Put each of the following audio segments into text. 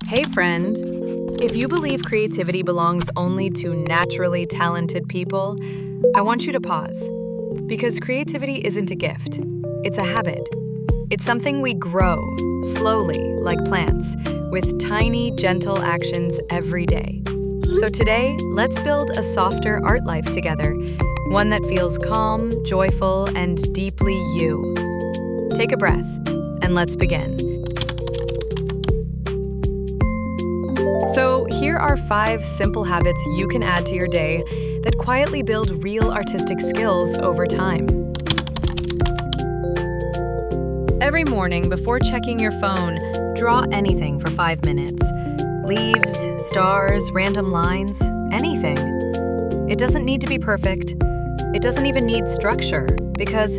Hey friend, if you believe creativity belongs only to naturally talented people, I want you to pause. Because creativity isn't a gift, it's a habit. It's something we grow, slowly, like plants, with tiny, gentle actions every day. So today, let's build a softer art life together, one that feels calm, joyful, and deeply you. Take a breath, and let's begin. So here are 5 simple habits you can add to your day that quietly build real artistic skills over time. Every morning, before checking your phone, draw anything for 5 minutes. Leaves, stars, random lines, anything. It doesn't need to be perfect. It doesn't even need structure, because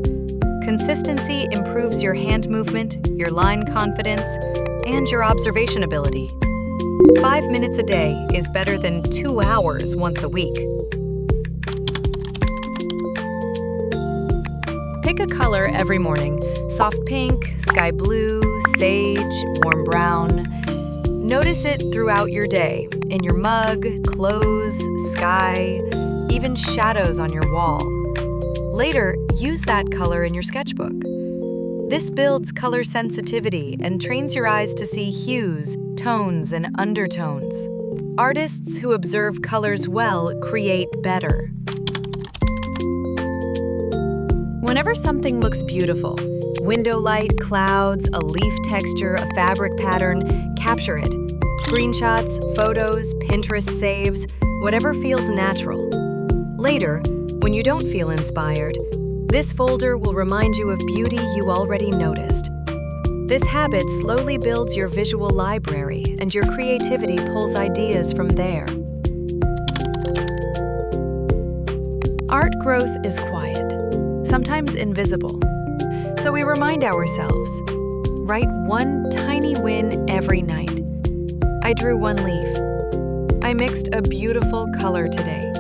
consistency improves your hand movement, your line confidence, and your observation ability. 5 minutes a day is better than 2 hours once a week. Pick a color every morning: soft pink, sky blue, sage, warm brown. Notice it throughout your day, in your mug, clothes, sky, even shadows on your wall. Later, use that color in your sketchbook. This builds color sensitivity and trains your eyes to see hues, tones, and undertones. Artists who observe colors well create better. Whenever something looks beautiful, window light, clouds, a leaf texture, a fabric pattern, capture it. Screenshots, photos, Pinterest saves, whatever feels natural. Later, when you don't feel inspired, this folder will remind you of beauty you already noticed. This habit slowly builds your visual library, and your creativity pulls ideas from there. Art growth is quiet, sometimes invisible. So we remind ourselves, write one tiny win every night. I drew 1 leaf. I mixed a beautiful color today.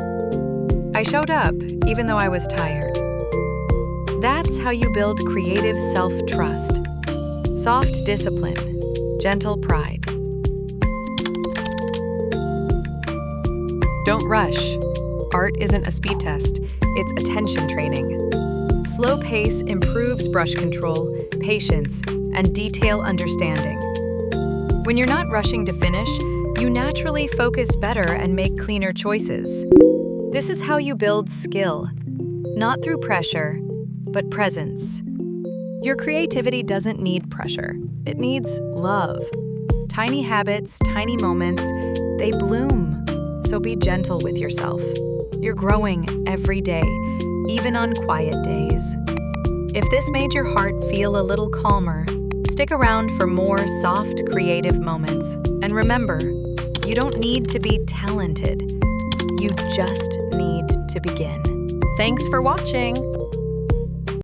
I showed up even though I was tired. That's how you build creative self-trust. Soft discipline, gentle pride. Don't rush. Art isn't a speed test, it's attention training. Slow pace improves brush control, patience, and detail understanding. When you're not rushing to finish, you naturally focus better and make cleaner choices. This is how you build skill, not through pressure, but presence. Your creativity doesn't need pressure. It needs love. Tiny habits, tiny moments, they bloom. So be gentle with yourself. You're growing every day, even on quiet days. If this made your heart feel a little calmer, stick around for more soft, creative moments. And remember, you don't need to be talented. You just need to begin. Thanks for watching.